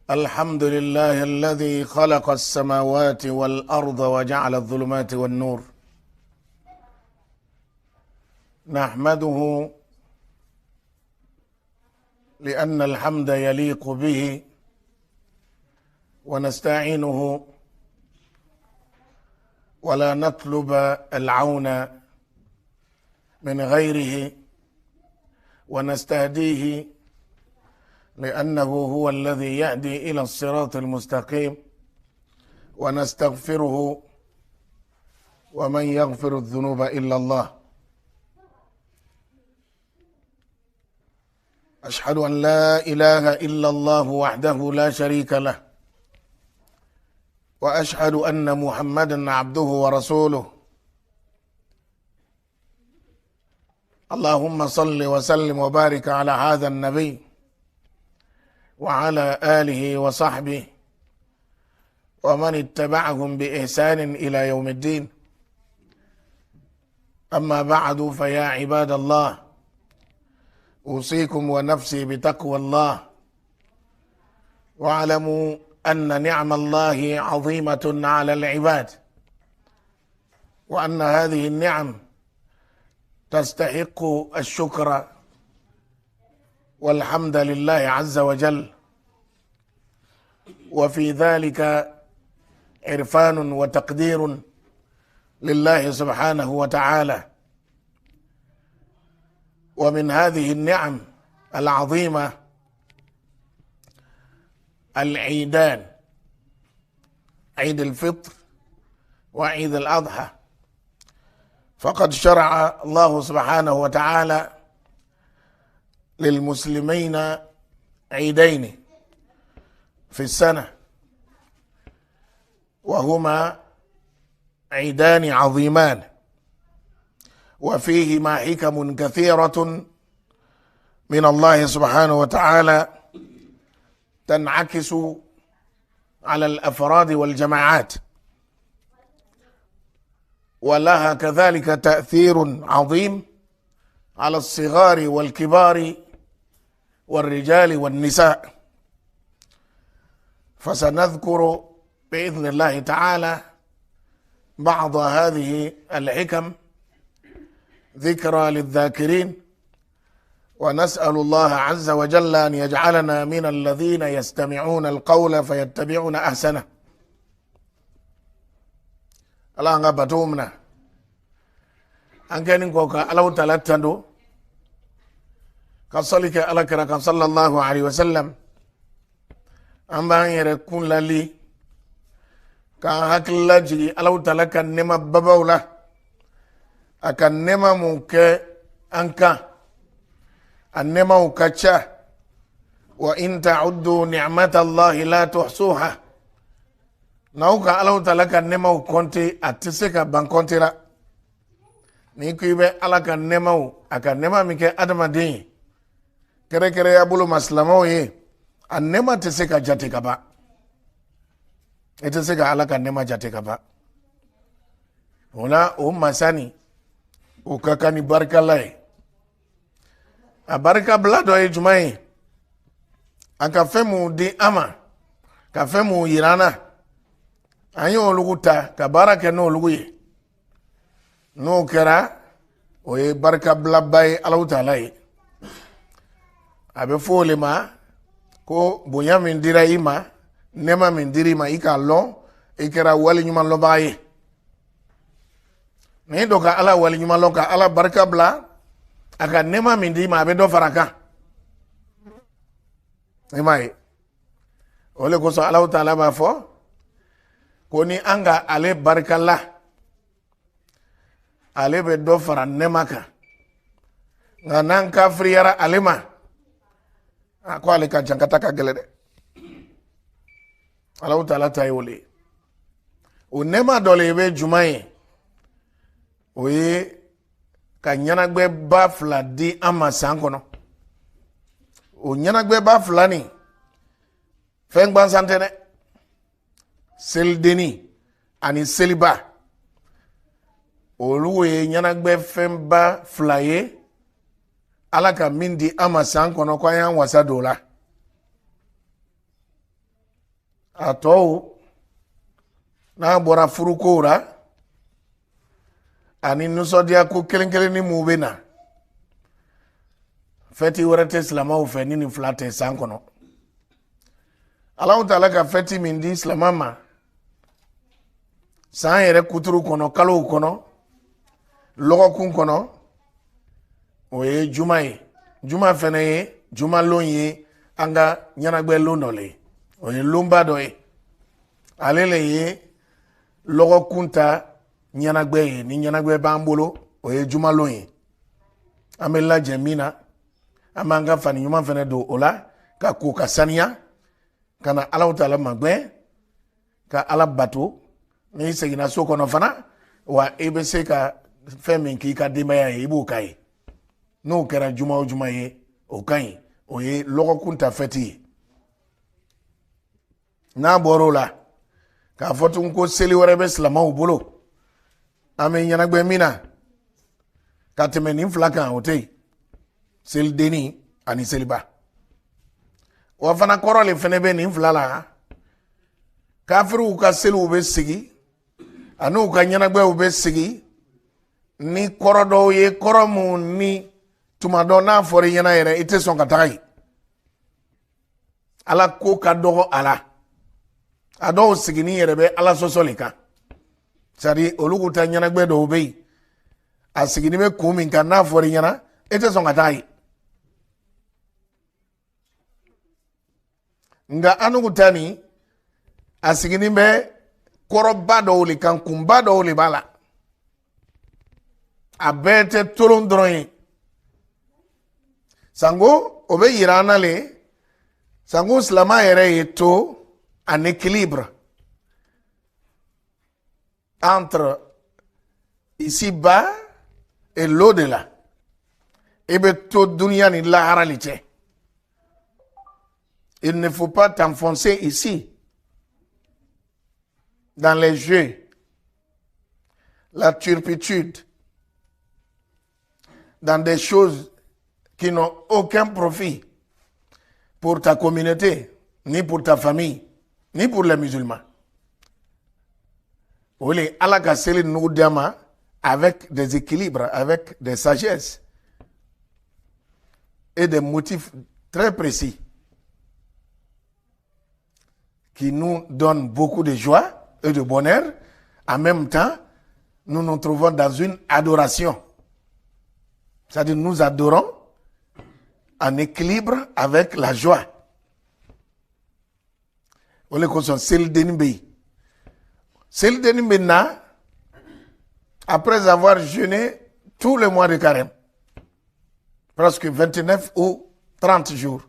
الحمد لله الذي خلق السماوات والأرض وجعل الظلمات والنور. نحمده لأن الحمد يليق به، ونستعينه ولا نطلب العون من غيره، ونستهديه لأنه هو الذي يهدي إلى الصراط المستقيم، ونستغفره ومن يغفر الذنوب إلا الله. أشهد أن لا إله إلا الله وحده لا شريك له، وأشهد أن محمدا عبده ورسوله. اللهم صل وسلم وبارك على هذا النبي وعلى آله وصحبه ومن اتبعهم بإحسان إلى يوم الدين. أما بعد، فيا عباد الله، أوصيكم ونفسي بتقوى الله، واعلموا أن نعم الله عظيمة على العباد، وأن هذه النعم تستحق الشكر والحمد لله عز وجل، وفي ذلك عرفان وتقدير لله سبحانه وتعالى. ومن هذه النعم العظيمة العيدان، عيد الفطر وعيد الأضحى. فقد شرع الله سبحانه وتعالى للمسلمين عيدين في السنة، وهما عيدان عظيمان، وفيهما حكم كثيرة من الله سبحانه وتعالى تنعكس على الأفراد والجماعات، ولها كذلك تأثير عظيم على الصغار والكبار والرجال والنساء. فسنذكر بإذن الله تعالى بعض هذه الحكم ذكرى للذاكرين، ونسأل الله عز وجل أن يجعلنا من الذين يستمعون القول فيتبعون أحسنه. الله بتومنا أنكن كوكا ألو تلاتندو كصلك ألكرك صلى الله عليه وسلم أما يركون للي كهكلا جي ألو تلك النما ببولا أكن نما موك أنكا النما وكتشا وإن تعدوا نعمة الله لا تحصوها. نوكا ألو تلك النما وكنتي أتسكا بانكونتي نيكيبه ألك النما أكن نما ميك أدم دين kere kere ya bulu maslamo ye annema teseka jate kaba eteseka alaka annema jate kaba ona masani ukakani barkalai abarka blado e jumai akafemu di ama kafemu yirana anyo oluguta kabaraka no oluguye no kera o barka blabai alautalai abe fole ma ko bonya min dira ima nema min diri ma ika lon ikera wali nyuma lo baye ne doka ala wali nyuma lo ka ala barka bla aka nema min diri ma abe do faraka imai ole ko so ala taala ba fo ko ni anga ale barka la ale be do fara nema ka nganan ka friyara alema ko ale ka jankata ka gele de Allah taala tayole o nema dole be jumaye o ye ka nyanagbe ba fla di ama sankono o nyanagbe ba fla ni fengban santene seldeni ani seliba o luwe nyanagbe femba flaye alaka mindi ama san kono kwa yan wasa dola atɔw n'a bɔra furuko la ani nisɔndiya ko kelen ni mun bɛ na fɛti wɛrɛ tɛ silamɛw fɛ ni nin fila tɛ san kɔnɔ Allahu Taala ka fɛti min di silamɛ ma san yɛrɛ kuturu kɔnɔ kalow kɔnɔ lɔgɔkun kɔnɔ o ye juma ye juma fɛnɛ ye juma lon ye an ka ɲɛnajɛ lon dɔ le ye o ye lonba dɔ ye ale le ye lɔgɔkun ta ɲɛnajɛ ye ni ɲɛnajɛ b'an bolo o ye juma lon ye an bɛ lajɛ min na an b'an ka fani ɲuman fɛnɛ don o la ka ko ka saniya ka na Allahu Taala magwɛn ka Ala bato n'i seginna so kɔnɔ fana wa i bɛ se ka fɛn min k'i ka denbaya ye i b'o k'a ye n'o kɛra juma o juma ye o ka ɲi o ye lɔgɔkun ta fɛti ye n'a bɔra o la k'a fɔ tun ko seli wɛrɛ bɛ silamɛw bolo an bɛ ɲɛnajɛ min na ka tɛmɛ nin fila kan o tɛ yen selidenni ani seliba wa fana kɔrɔ le fɛnɛ bɛ nin fila la kafiriw ka seliw bɛ sigi ani u ka ɲɛnajɛw bɛ sigi ni kɔrɔ dɔw ye kɔrɔ mun ni tuma dɔ n'a fɔra i ɲɛna yɛrɛ i tɛ sɔn ka taga yen Ala ko ka dɔgɔ a la a dɔw sigini yɛrɛ bɛ Ala sɔsɔ le kan c'est-à-dire olu k'u ta ɲɛnajɛ dɔw bɛ yen a sigini bɛ kun min kan n'a fɔra i ɲɛna i tɛ sɔn ka taga yen nka an n'u ta nin a sigini bɛ kɔrɔba dɔw le kan kunba dɔw le b'a la a bɛɛ tɛ tolon dɔrɔn ye sango o bɛ yira an na le sango silamɛ yɛrɛ ye to un équilibre entre ici-bas et l'au-delà i bɛ to duniya ni lahara le cɛ il ne faut pas t'enfoncer ici dans les jeux la turpitude dans des choses qui n'ont aucun profit pour ta communauté, ni pour ta famille, ni pour les musulmans. Oui, Allah ka seli nous dama avec des équilibres, avec des sagesses et des motifs très précis qui nous donnent beaucoup de joie et de bonheur. En même temps, nous nous trouvons dans une adoration. C'est-à-dire nous adorons en équilibre avec la joie. Ole ko son sel denimbe. Sel denimbe na après avoir jeûné tout le mois de carême. Presque 29 ou 30 jours.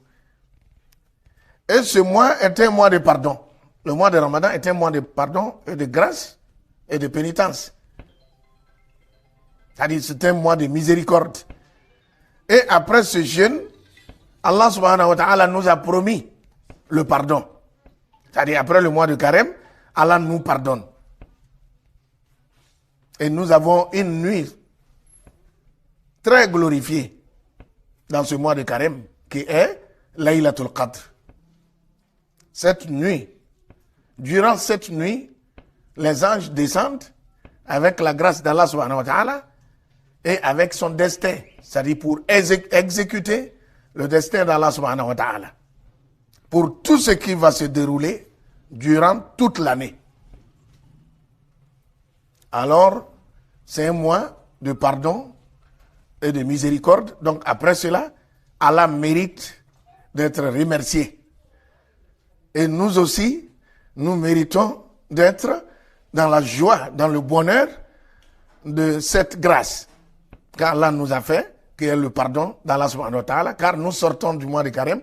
Et ce mois est un mois de pardon. Le mois de Ramadan est un mois de pardon et de grâce et de pénitence. C'est-à-dire c'est un mois de miséricorde. Et après ce jeûne, Allah subhanahu wa ta'ala nous a promis le pardon. C'est-à-dire après le mois de carême, Allah nous pardonne. Et nous avons une nuit très glorifiée dans ce mois de carême qui est Laylatul Qadr. Cette nuit, durant cette nuit, les anges descendent avec la grâce d'Allah subhanahu wa ta'ala et avec son destin, c'est-à-dire pour exécuter le destin d'Allah subhanahu wa ta'ala, pour tout ce qui va se dérouler durant toute l'année. Alors, c'est un mois de pardon et de miséricorde. Donc après cela, Allah mérite d'être remercié. Et nous aussi, nous méritons d'être dans la joie, dans le bonheur de cette grâce qu'Allah nous a fait, qui est le pardon d'Allah subhanahu wa ta'ala, car nous sortons du mois de carême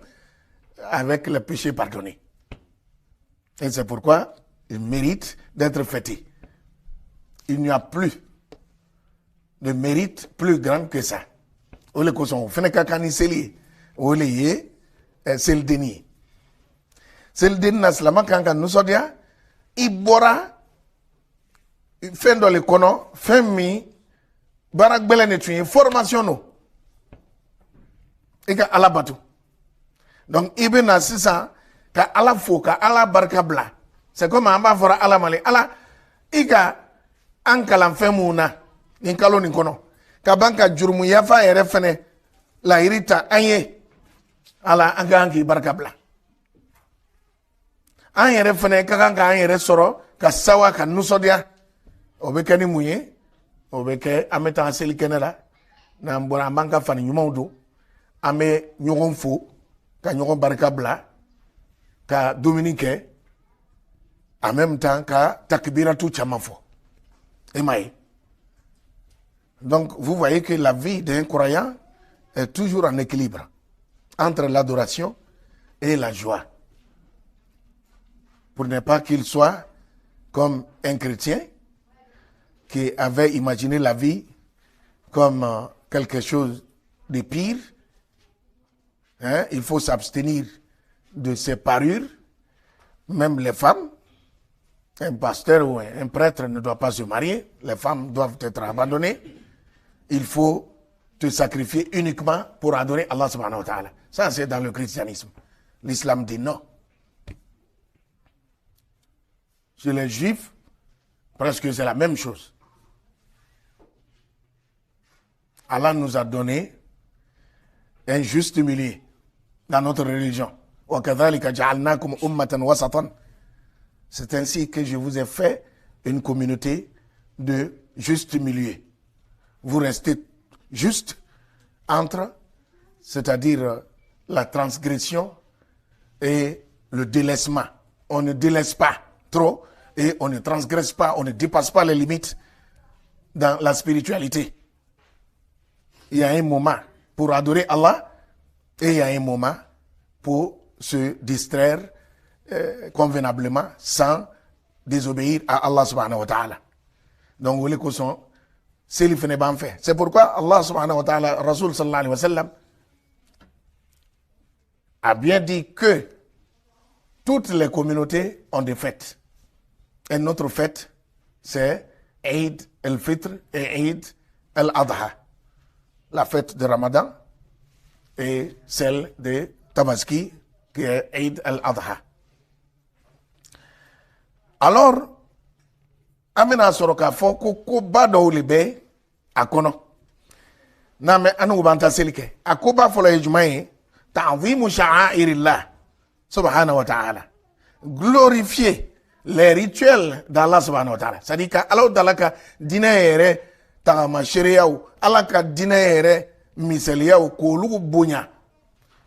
avec le péché pardonné. Et c'est pourquoi il mérite d'être fêté. Il n'y a plus de mérite plus grand que ça. Ole koson feneka kaniseli ole ye seldeni. Seldeni na slama kanka nusodia ibora fendo le kono femi barak bele ne tuye formation no. Eka ala batu. Donc ibena sisa ka ala fo ka ala barka bla c'est comme amba fora ala male ala ika ankalan femuna nin kalo nin kono ka banka jurmu yafa yere fene la irita anye ala anga anki barakabla an yɛrɛ fɛnɛ ka kan k'an yɛrɛ sɔrɔ ka sawa ka nusɔdiya o bɛ kɛ ni mun ye o bɛ kɛ an bɛ taa seli kɛnɛ la n'an bɔra an b'an ka fani ɲumanw don an bɛ ɲɔgɔn fo ka ɲɔgɔn barika bila ka dumuni kɛ en même temps ka takbiratu caman fɔ e m'a ye donc vous voyez que la vie d'un croyant est toujours en équilibre entre l'adoration et la joie pour ne pas qu'il soit comme un chrétien qui avait imaginé la vie comme quelque chose de pire. Hein? Il faut s'abstenir de ses parures, même les femmes. Un pasteur ou un prêtre ne doit pas se marier, les femmes doivent être abandonnées. Il faut te sacrifier uniquement pour adorer Allah subhanahu wa ta'ala. Ça, c'est dans le christianisme. L'islam dit non. Chez les juifs, presque c'est la même chose. Allah nous a donné un juste milieu dans notre religion. C'est ainsi que je vous ai fait une communauté de juste milieu. Vous restez juste entre, c'est-à-dire la transgression et le délaissement. On ne délaisse pas trop et on ne transgresse pas, on ne dépasse pas les limites dans la spiritualité. Il y a un moment pour adorer Allah et il y a un moment pour se distraire convenablement sans désobéir à Allah subhanahu wa ta'ala. Donc vous voulez que c'est pourquoi Allah subhanahu wa ta'ala, Rasul sallallahu alayhi wa sallam, a bien dit que toutes les communautés ont des fêtes. Et notre fête, c'est Eid al-Fitr et Eid al-Adha. La fête de Ramadan et celle de Tabaski, qui est Eid al-Adha. Alors, amina soroka foko ko bado libe akono. Na me anu banta selike. Akoba fola ejumai ta'zimu sha'airillah subhanahu wa ta'ala. Glorifier les rituels d'Allah subhanahu wa ta'ala. C'est-à-dire que Allah dalaka dinere tagama shari'aw, Allah ka dinere misaliyaw ko lugu bonya.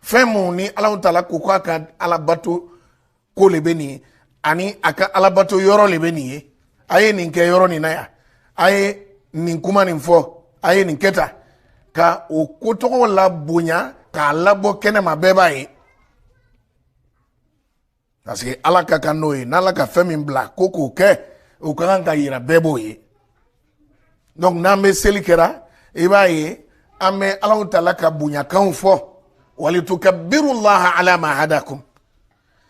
Femu ni Allah ta'ala ko ka ala bato ko lebeni ani aka ala bato yoro lebeni aye nin ke yoro ni naya aye nin kuma nin fo aye nin keta ka o kotogo la bonya ka labo kene ma beba yi parce que ala ka kanoye n'ala ka fɛn min bila ko k'o kɛ o ka kan ka yira bɛɛ b'o ye donc n'an bɛ seli kɛra i b'a ye an bɛ ala ta'ala ka bonyakanw fɔ walitukabbirullaha ala ma hadakum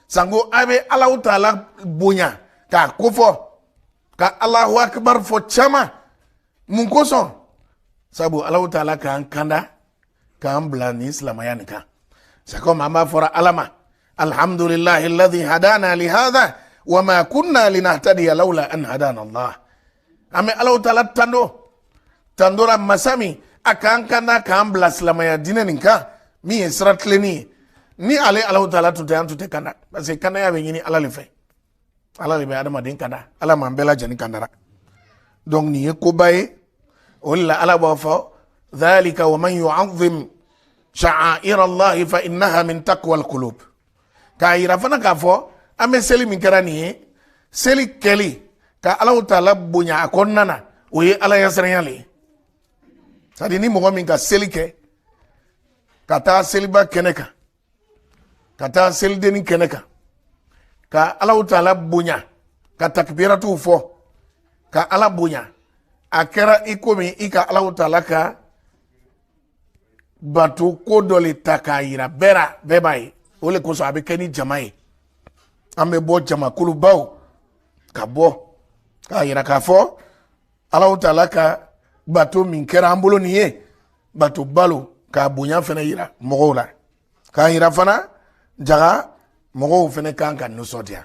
sango a bɛ ala ta'ala bonya k'a kofɔ ka Allahu akbar fɔ caman mun kosɔn sabu ala ta'ala k'an kanda k'an bila ni silamɛya nin kan c'est comme an b'a fɔra ala ma alhamdulillahi alladhi hadana li hadha wa ma kunna linahtadiya lawla an hadana Allah. Ame Allah ta'ala tandora masami akan kana kan bla silamaya dina ninka mi esrat leni ni ale Allah ta'ala tute kana parce que kana ya be ni Allah le fait. Allah le be adama din kana Allah man bela jani kandara. Donc ni ko baye wala ala ba fa dhalika wa man yu'azzim sha'air Allah fa innaha min taqwa al-qulub. Ka ira fana ka fo ame seli min kɛra nin ye seli kɛli ka ala ta'ala bonya a kɔnɔna na o ye ala ɲɛsiranya le ye c'est à dire ni mɔgɔ min ka seli kɛ ka taa seliba kɛnɛ kan ka taa selidenni kɛnɛ kan ka ala ta'ala bonya ka takbiratu fɔ ka ala bonya a kɛra i komi i ka ala ta'ala ka bato ko dɔ le ta k'a yira bɛɛ b'a ye o le kosɔn a bɛ kɛ ni jama ye an bɛ bɔ jamakulubaw ka bɔ k'a yira k'a fɔ ala ta'ala ka bato min kɛra an bolo nin ye bato balo k'a bonya fana yira mɔgɔw la k'a yira fana jaga mɔgɔw fana kan ka nisɔndiya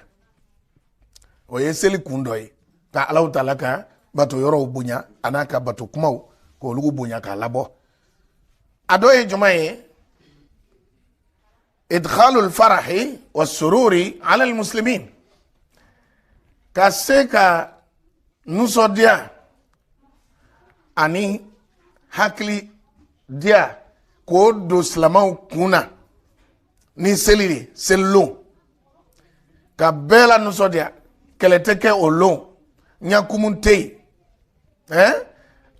o ye seli kun dɔ ye ka Alahu Taala ka bato yɔrɔw bonya an'a ka bato kumaw k'olugu bonya k'a labɔ a dɔ ye jumɛn ye idkhalul farahi wa sururi ala al-muslimin ka se ka nusɔdiya ani hakili diya k'o don silamɛw kun na ni seli de selilon ka bɛɛ la nusɔdiya kɛlɛ tɛ kɛ o lon ɲakumu tɛ yen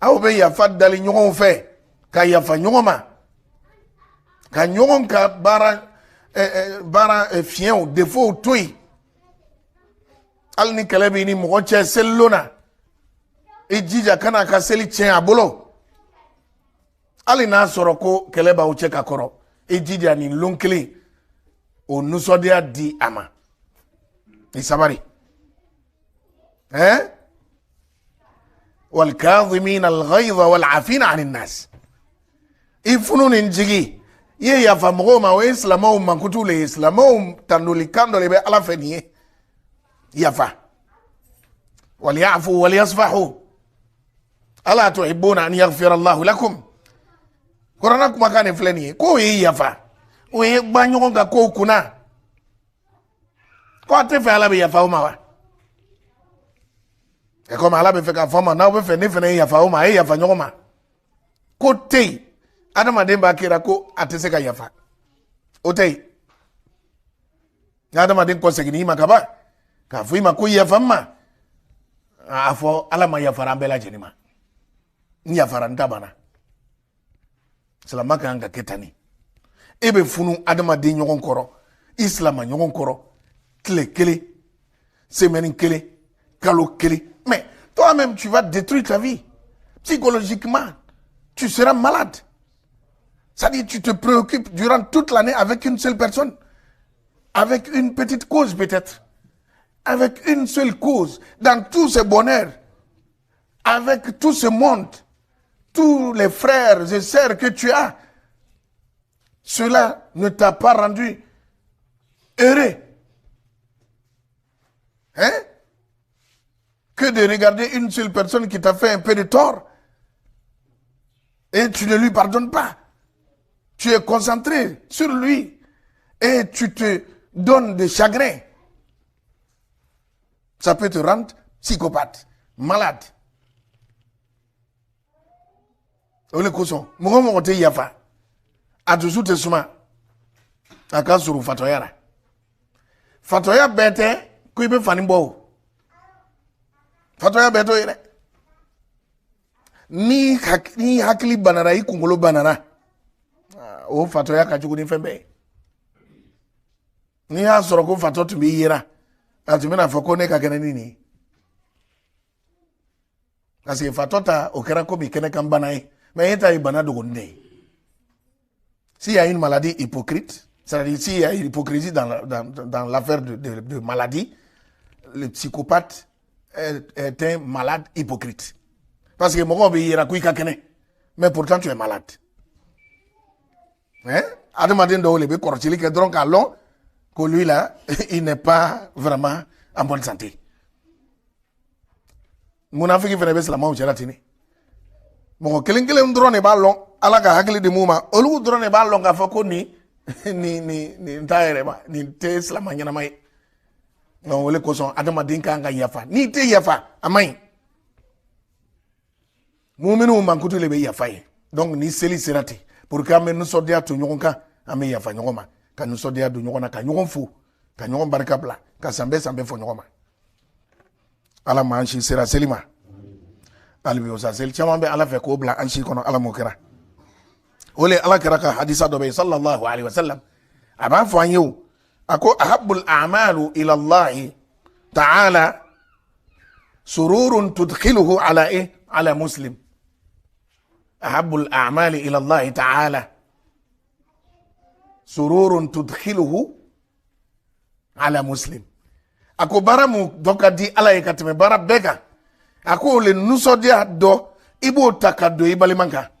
aw bɛ yafa dali ɲɔgɔn fɛ ka yafa ɲɔgɔn ma ka ɲɔgɔn ka baara fiɲɛw defow to yen hali ni kɛlɛ b'i ni mɔgɔ cɛ selilon na i jija kana ka seli tiɲɛ a bolo hali n'a sɔrɔ ko kɛlɛ b'aw cɛ ka kɔrɔ i jija nin lon kelen o nusɔdiya di a ma i sabari والكاظمين الغيظ والعافين عن الناس ifunu nin jigi ye yafa mɔgɔw ma o ye silamɛw mankutu le ye silamɛw tandolikan dɔ le bɛ ala fɛ nin ye yafa walyafu walyasfahu ala tuhibbuna an yaghfira Allahu lakum Kurana kumakan nin filɛ nin ye k'o ye yafa o ye gba ɲɔgɔn kan kow kunna ko a tɛ fɛ ala bɛ yafa o ma wa comme ala bɛ fɛ k'a fɔ ma n'aw bɛ fɛ ne fana ye yafa o ma a ye yafa ɲɔgɔn ma ko tɛ yen adamaden b'a kɛra ko a tɛ se ka yafa o tɛ yen ni adamaden kɔ segin i ma ka ban k'a fɔ i ma ko yafa ma a fɔ ala ma yafara an bɛɛ lajɛlen ma n yafara n ta banna silamɛ kan ka kɛ tan de e bɛ funu adamaden ɲɔgɔn kɔrɔ i silama ɲɔgɔn kɔrɔ tile kelen semaine kelen kalo kelen mais toi-même tu vas détruire ta vie psychologiquement tu seras malade. C'est-à-dire tu te préoccupes durant toute l'année avec une seule personne, avec une petite cause peut-être, avec une seule cause, dans tout ce bonheur, avec tout ce monde, tous les frères et sœurs que tu as. Cela ne t'a pas rendu heureux. Hein? Que de regarder une seule personne qui t'a fait un peu de tort et tu ne lui pardonnes pas. Tu es concentré sur lui et tu te donnes des chagrins. Ça peut te rendre psychopathe, malade. Ole koso, mo mo te yafa. Atusu te suma. Aka suru fatoya ra. Fatoya bete ku ibe fani bo. Fatoya beto ire. Ni hakili banara i kungolo banara. O fatoya ka jugu ni fembe. Ni ya soro ko fato tu bi yira. Atu mena foko ne ka kene nini. Kasi fatota o kera ko bi kene kan banai. Mais il y a une maladie s'il y a une maladie hypocrite, c'est-à-dire s'il y a une hypocrisie dans l'affaire de maladie, le psychopathe est un malade hypocrite. Parce que mon mais pourtant tu es malade. Hein? Adamaden do le be korchili ke donc allons que lui là il n'est pas vraiment en bonne santé. Munafiki fene be salama o jelatini. Mon kelen drone ballon ala ka hakili de muma olu drone ballon ka fako ni ntaere ba ni te salama nyana mai no wole ko son adama din kan ga yafa ni te yafa amai muminu mankutu le be yafa ye donc ni seli serati pour que ame nous sodia to nyon kan ame yafa nyon ma ka nous sodia do nyon na ka nyon fu ka nyon barka bla ka sambe fo nyon ma ala manchi sera selima albi o sasel chama be ala fe ko bla anchi kono ala mo kira ole ala kira ka hadisa do be sallallahu alaihi wasallam aba fo anyu ako ahabbul a'malu ila Allah ta'ala sururun tudkhiluhu ala ala muslim ahabbul a'mali ila Allah ta'ala sururun tudkhiluhu ala muslim ako baramu doka di ala yakatime bara beka ako le nusodia do ibo takado ibalimanka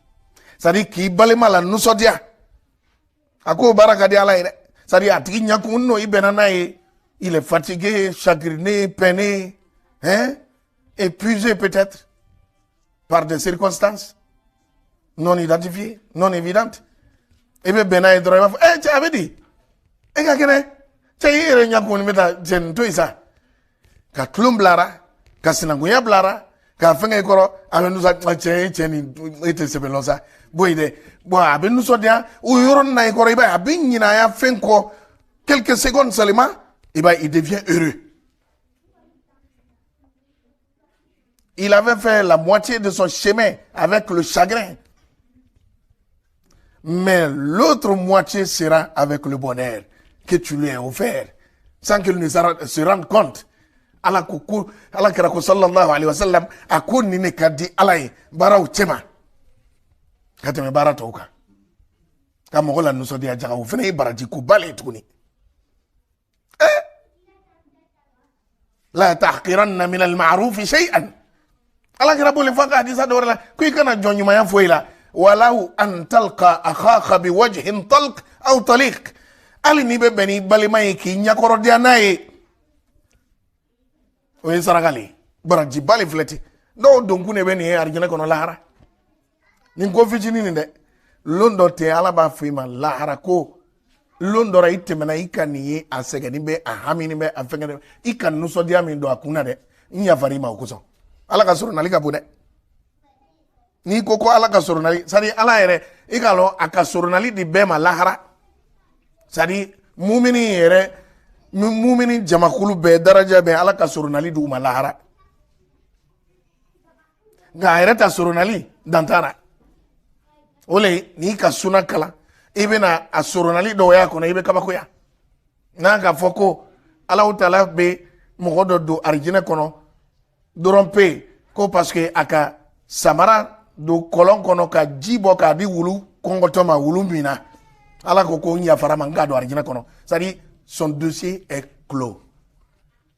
sadi ki balima la nusodia ako baraka di ala ire sadi atiki nyakunno ibena nae il est fatigué, chagriné, peiné, hein, épuisé peut-être par des circonstances non identifiées, non évidentes. Et bien, Benaï Droy va faire, tu avais dit, et quand tu as dit, tu ça, ka klum blara, ka sinanguya blara, ka fenge koro, avec nous a été sebelonsa, boide, bois, avec nous sodia, ou yoron na koro, iba, abin yina ya fenko, quelques secondes seulement, il devient heureux. Il avait fait la moitié de son chemin avec le chagrin. Mais l'autre moitié sera avec le bonheur que tu lui as offert, sans qu'il ne se rende compte. Allah kirako sallallahu alayhi wa sallam, a ko nini kadi alay baraw chema. Kateme bara toka. Ka mogola nuso dia jaga ufene baraji ku bale tukuni. La tahqiranna min al-ma'ruf shay'an. Allah kirabo le faka hadisa dorla kuy kana jonyuma ya foila. Walau an talqa akhaka biwajhin talq aw taliq. Ali ni be beni balimay ki nyakoro dia naye. Oye saragali baraji bali fleti do donkune beni arjina kono lahara. Nin ko fitini ni de londo te ala ba fima lahara ko londo ra itemena ikani a segeni be a hamini be a fengene ikan nuso dia min do akuna de nya farima okuso ala ka suru nalika bude ni koko ala ka suru nali sadi ala ere ikalo aka suru nali di be ma lahara sadi mumini ere mumini jamakulu be daraja be ala ka suru nali du ma lahara ga ere ta suru nali dantara ole ni ka suna kala ibena asoronali do ya kono ibe kabakoya na ka foko Allah Taala be mogodo do arjina kono dorompe ko parce que aka samara do kolon kono ka jibo ka di wulu kongo toma wulu mina ala ko nya fara manga do arjina kono c'est-à-dire son dossier est clos.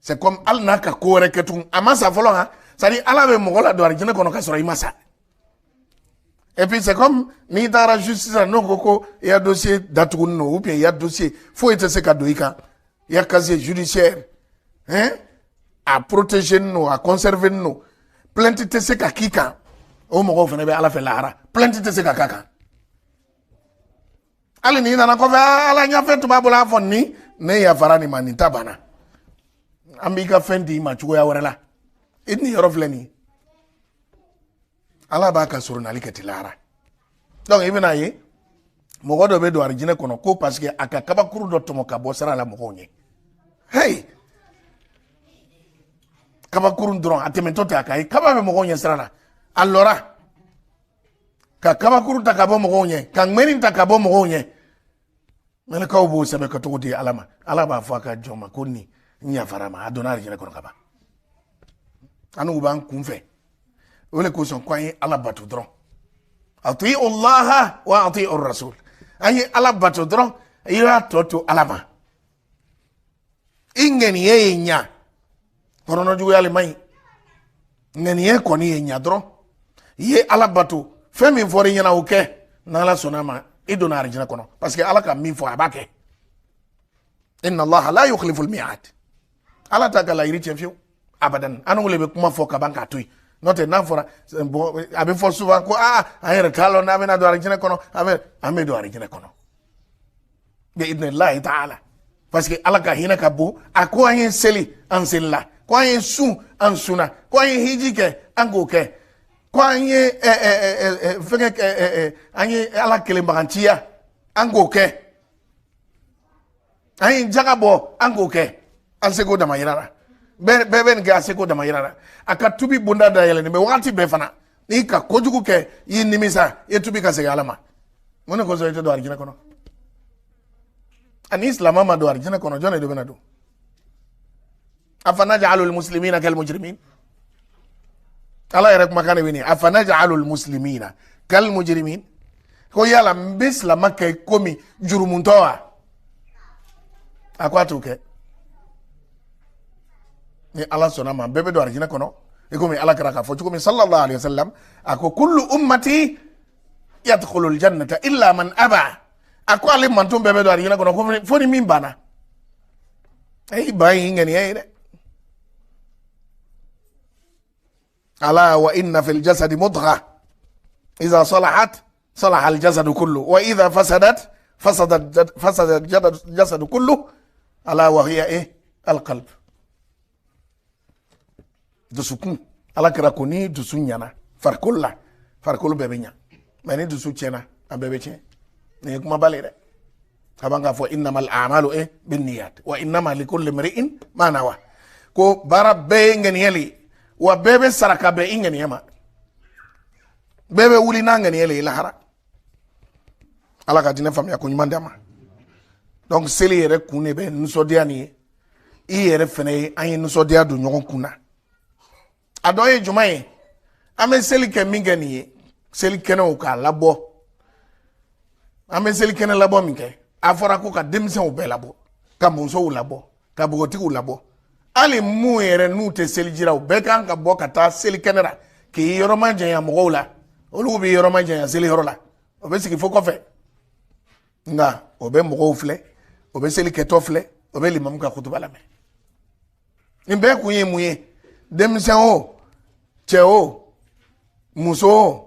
C'est comme al naka ko reketum amasa folo ha c'est-à-dire ala be mogola do arjina kono ka soro imasa. Et puis c'est comme ni dans la justice non koko il y a dossier d'atouno ou bien il y a dossier faut être ce cadeauika il y a casier judiciaire hein à protéger nous à conserver nous plainte te se kakika o mo ko fene be ala fe lara plainte te se kakaka ali ni na ko fa ala nya fe to babula fonni ne ya farani mani tabana ambika fendi ma chugo ya warela idni yorofleni ala ba ka suru nali kati lara donc ibn aye mogo do be do arjine kono ko parce que aka kaba kuru do tomo ka bo sara la mogo nye hey kaba kuru ndron atemento ta kai kaba be mogo nye sara la allora ka kaba kuru ta kaba mogo nye ka ngmeni ta kaba mogo nye mele ka obo sebe ka to di alama ala ba fa ka joma ko ni nya farama adona arjine kono kaba anu ban kunfe wole ko son kwanye ala batu dron ati Allah wa ati ar-rasul ayi ala batu dron ira toto alama ingeni ye nya kono jugo yale mai ngeni ye koni ye nya dron ye ala batu femi fori nyana oke na la sonama idona arjina kono parce que ala ka mi fo abake inna Allah la yukhlifu al-mi'ad ala ta kala iri chefio abadan anu lebe kuma fo ka banka toy note na fora abe fo souvent ko ayere talo na bena do arjina kono ame do arjina kono bi idnillah ta'ala parce que ala ka hina ka bo ako ayen seli an sella ko ayen su an suna ko ayen hijike an go ke ko ayen fenge ayen ala kele mbagantia an go ke ayen jagabo an go ke an se go da mayirara beben ga se ko da mayirara aka tubi bunda da yele ne wakati be fana ni ka kojugu ke yi nimisa e tubi ka se alama mona ko zo do arjina kono an islam ma do arjina kono jone do benado afana ja'alu al muslimina kal mujrimin ala yarek makane wini afana ja'alu al muslimina kal mujrimin ko yala mbisla makke komi jurumuntowa akwatu ke ni ala sona ma bebe do arjina kono e komi ala karaka fo komi sallallahu alaihi wasallam ako kullu ummati yadkhulul jannata illa man aba ako ale mantum bebe do arjina kono fo ni min bana ay bayi ngani ayre ala wa inna fil jasadi mudghah idha salahat salaha al jasadu kullu wa idha fasadat fasada al jasadu kullu ala wa hiya al qalb. Dusukun ala kira ko ni dusu nyana farkul bebe nya mais ni dusu tiena a bebe tien ne kuma bale de abanga fo innamal a'malu binniyat wa innama likulli imri'in ma nawa ko bara be ngeni yeli wa bebe saraka be ngeni yama bebe wuli na ngeni yeli lahara ala ka dine fam ya ko nyumandama donc seli yere kune be nusodia ni i yere fene ayi nusodia do nyon kuna adoye jumaye ame seli ke mingeni seli kene o ka labo ame seli kene labo minke afora ko ka demse o be labo ka monso o labo ka bogoti o labo ali mu yere nu te seli jira o be kan ka bo ka ta seli kenera ki yoro manje ya mogola olu bi yoro manje ya seli horola o be sigi foko fe nga o be mogo fle o be seli keto fle o be limam ka khutuba la me nimbe kunye muye demse o cheo muso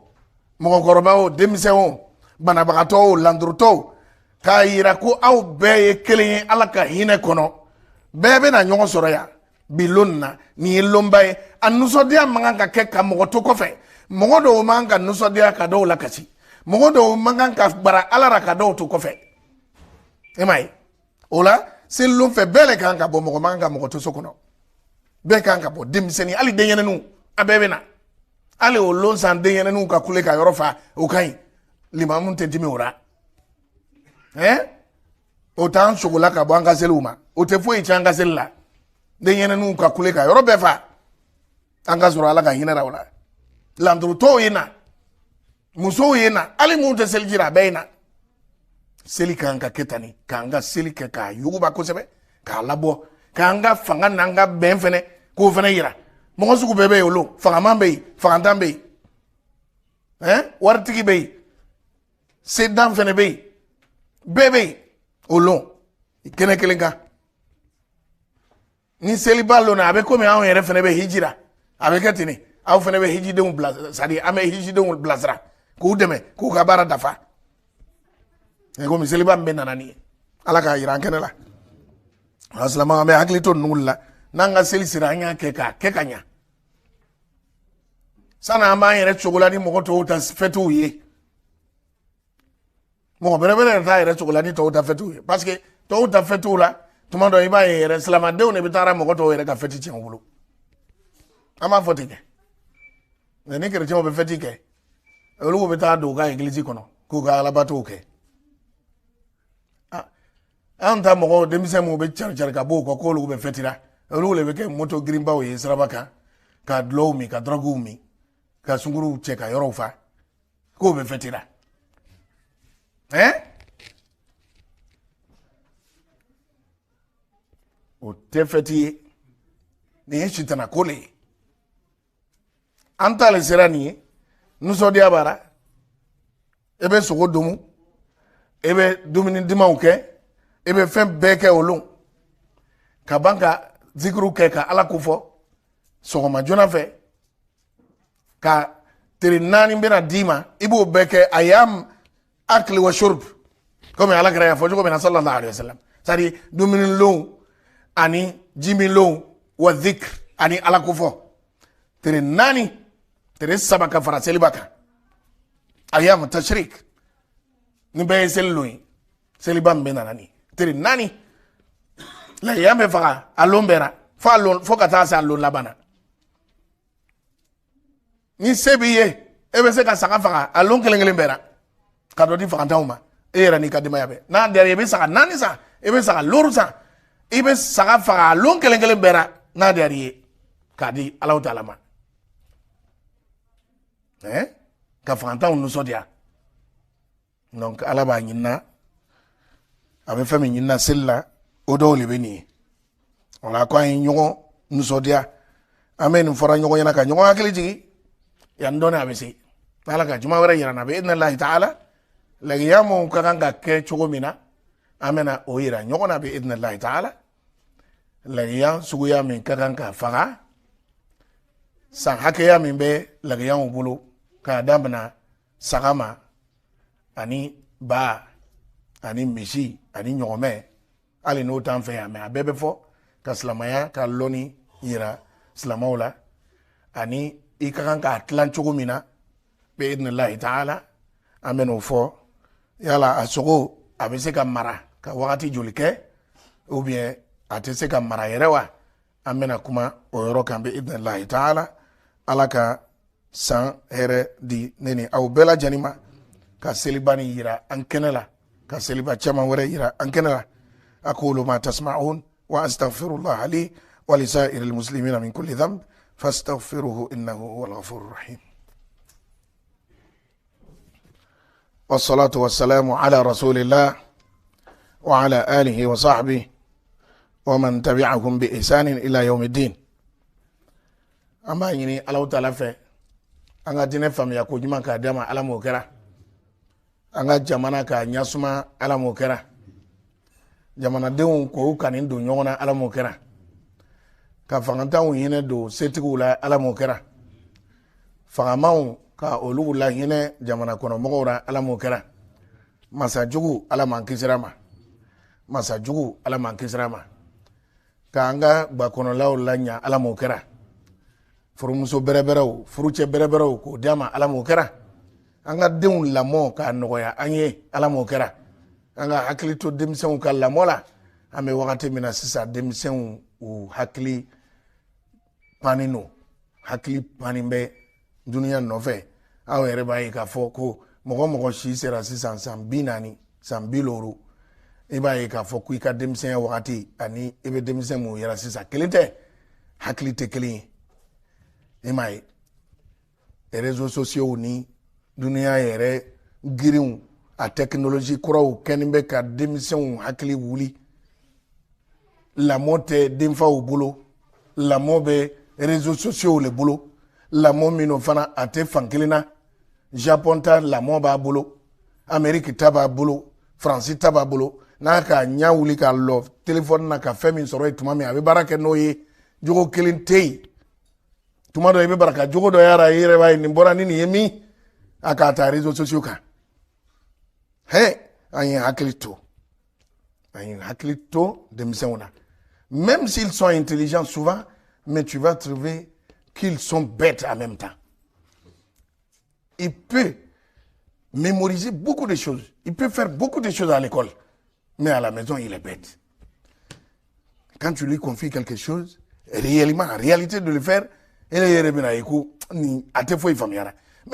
mokoroba o demse o banabagato o landruto ka yira ko aw be kelen ala ka hine kono bebe na nyongo soro ya bilonna ni lombaye anuso dia manga ke ka mogoto ko fe mogodo manga nuso dia ka do la kasi mogodo manga ka bara ala ra ka do to ko fe emai ola selum fe bele kan ka bo mogo manga mogoto sokono be kan ka bo demseni ali denyene nu abebe na ale o lon san denyene nu ka kule ka yorofa o kai limamun te dimi ora o tan sogola ka bo anga seluma o te fo ichanga sella denyene nu ka kule ka yoro befa anga zoro ala ka hinara wala landru to yina muso yina ali mun te seljira beina seli kan ka ketani kanga seli ka yuba ko sebe ka labo kanga fanga nanga ben fene ko fene yira mo suku bebe yolo fanga mambe fanga tambe wartigi be sedan fene be bebe olo kene kelenga ni seli ballo na abe ko me awon yere fene be hijira abe ketini aw fene be hijide un blaz sadi ame hijide un blazra ko deme ko ka bara dafa ko mi seli bambe nanani ala ka yira kene la aslama ame hakli to nulla nanga seli siranya kekanya sana ama yere chokolani mo to ta fetu ye mo bere ta yere chokolani to ta fetu ye parce que to ta fetu la to mando iba yere salama de on e bitara mo to yere ka feti chen wulu ama fotike ne kere chen o be fetike olu be ta do ga iglesia kono ko ga la bato ke anta mo demise mo be char ka bo ko lu be fetira olu le be ke moto green bawo ye sarabaka ka dlowmi ka dragumi ka sunguru cheka yorofa ko be fetira o te feti ni chitana kole anta le serani nuso dia bara ebe sogo domu ebe domini dimauke ebe fem beke olon ka banka zikru ke ka ala kufo sogo majona fe ka tere nani bena dima ibu beke ayam akli wa shurb comme ala kara ya fo ko bena sallallahu alaihi wasallam sari domini long ani jimi long wa dhikr ani ala kufo tere nani tere sabaka fara selibaka ayam tashrik ni be selloy selibam bena nani tere nani la yambe faga alombera fa alon fo kata sa alon labana ni sebiye ebe se ka saka faga alon kelengelen bera ka do di faga tawma era ni kadima yabe na der yebe saka nani sa ebe saka loru sa ebe saka faga alon kelengelen bera na der ye ka di Allah taala ma ka faga taw no sodia donc ala ba nyina abe fami nyina sella odo le beni wala ko ay nyugo nusodia amen fora nyugo yana ka nyugo akili jigi yandone abesi ala ka juma wara yana be inna allah ta'ala la yamu ka ganga ke chugo mina amena o yira nyugo na be inna allah ta'ala lagiyan suguya min ka kan ka faga san hakɛya min bɛ lagiyanw bolo k'a damina saga ma ani ba ani misi ani ɲɔgɔmɛ hali n'o t'an fɛ yan mɛ a bɛɛ bɛ fɔ ka silamɛya ka lɔnni yira silamɛw la ani i ka kan k'a tilan cogo min na bɛ idinilahi ta'ala an bɛ n'o fɔ yala a sogo a bɛ se ka mara ka wagati joli kɛ ou bien a tɛ se ka mara yɛrɛ wa an bɛna kuma o yɔrɔ kan bɛ idinilahi ta'ala ala ka san hɛrɛ di ne ni aw bɛɛ lajɛlen ma ka seliba ni yira an kɛnɛ la ka seliba caman wɛrɛ yira an kɛnɛ la aqulu ma tasma'un wa astaghfirullah li wa li sa'iril muslimina min kulli dhanb fastaghfiruhu innahu huwal ghafurur rahim. والصلاة والسلام على رسول الله وعلى آله وصحبه ومن تبعهم بإحسان إلى يوم الدين. أما يني الله تعالى في أنا دين فم يكو جمان كدما على موكرة أنا جمانا كنياسما على موكرة جمانا دون كو كان يندو نيونا على موكرة كفانتا وين دو سيتكولا على موكرة فغماو ka olu la hinɛ jamana kɔnɔ mɔgɔw la ala m'o kɛra masajugu ala m'an kisira ma masajugu ala m'an kisira ma k'an ka gbakɔnɔlaw la ɲa ala m'o kɛra furumuso bɛrɛbɛrɛw furucɛ bɛrɛbɛrɛw k'o d'a ma ala m'o kɛra an ka denw lamɔ k'a nɔgɔya an ye ala m'o kɛra an ka hakili to denmisɛnw ka lamɔ la an bɛ wagati min na sisan denmisɛnw u hakili pannen don hakili pannen bɛ duniya nɔfɛ aw yɛrɛ b'a ye k'a fɔ ko mɔgɔ si sera sisan san 40 san 50 i b'a ye k'a fɔ ko i ka denmisɛnya wagati ani i bɛ denmisɛn mun yɛrɛ sisan kelen tɛ hakili tɛ kelen ye i m'a ye réseaux sociaux ni duniya yɛrɛ girinw a technologie kuraw kɛni bɛ ka denmisɛnw hakili wuli lamɔ tɛ denfaw bolo lamɔ bɛ réseaux sociaux le bolo lamɔ minnu fana a tɛ fan kelen na Japon ta lamɔ b'a bolo Amérique ta b'a bolo France ta b'a bolo n'a ka ɲa wuli k'a lɔ téléphone na ka fɛn min sɔrɔ yen tuma min a bɛ baara kɛ n'o ye jogo kelen tɛ yen tuma dɔ i bɛ bara ka jogo dɔ yara i yɛrɛ b'a ye nin bɔra ni nin ye min a k'a ta réseaux sociaux kan an ye hakili to denmisɛnw na même s'ils sont intelligents souvent mais tu vas trouver qu'ils sont bêtes en même temps. Il peut mémoriser beaucoup de choses. Il peut faire beaucoup de choses à l'école. Mais à la maison, il est bête. Quand tu lui confies quelque chose, réellement, en réalité de le faire, mais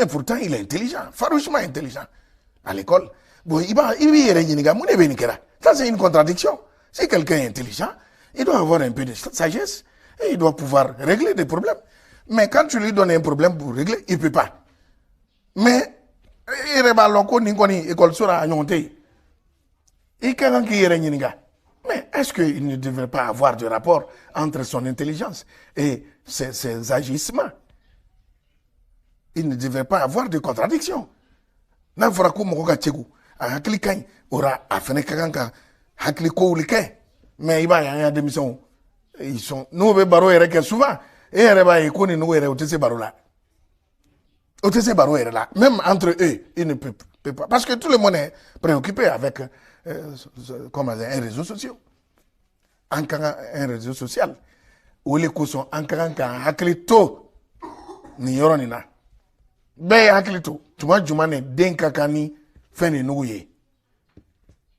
pourtant, il est intelligent, farouchement intelligent. À l'école, bon, ça c'est une contradiction. Si quelqu'un est intelligent, il doit avoir un peu de sagesse et il doit pouvoir régler des problèmes. Mais quand tu lui donnes un problème pour régler, il ne peut pas. Mais, mais est-ce qu'il ne devrait pas avoir de rapport entre son intelligence et ses agissements? Il ne devrait pas avoir de contradiction. Mais ils sont, nous, souvent. Et même entre eux, ils ne peuvent pas. Parce que tout le monde est préoccupé avec un réseau social. Un réseau social. Où les cousins, un haklito, ni yoronina. Ben haklito. Tu vois, Jumane, denka kani, feni nouye.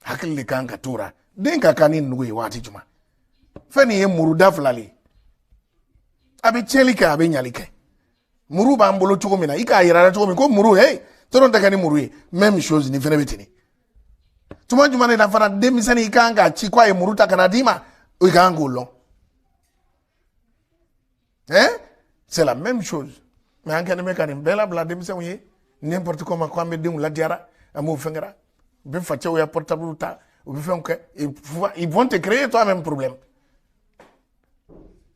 Hakli kanga tura. Denka kani nouye wati juma. Feni ye muruda flali. Abi chelika abi nyalike muru ba mbolo cogo mina ika yirara cogo min ko muru hey toron daga ni muru même chose ni fene betini tuma jumane da fara demisani ikanga chi kwa e muru takana dima o ikanga lo c'est la même chose mais en kene mekani bela bla demisani ye n'importe comment quoi me dem la diara amu fengara be fa ya portable ta o be fenke ils vont te créer toi même problème.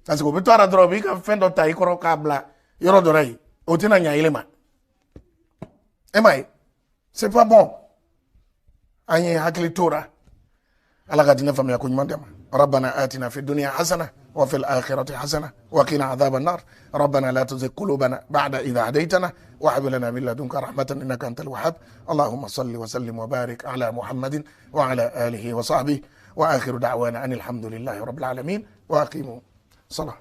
Parce que tu as droit à faire de ta ikoro kabla yoro dorai otina nya ilema c'est pas bon anye hakli tora ala gadina famia ko nyuma dema ربنا آتنا في الدنيا حسنة وفي الآخرة حسنة وقنا عذاب النار. ربنا لا تزغ قلوبنا بعد إذا هديتنا وهب لنا من لدنك رحمة إنك أنت الوهاب. اللهم صل وسلم وبارك على محمد وعلى آله وصحبه، وآخر دعوانا أن الحمد لله رب العالمين، وأقيموا صلاة.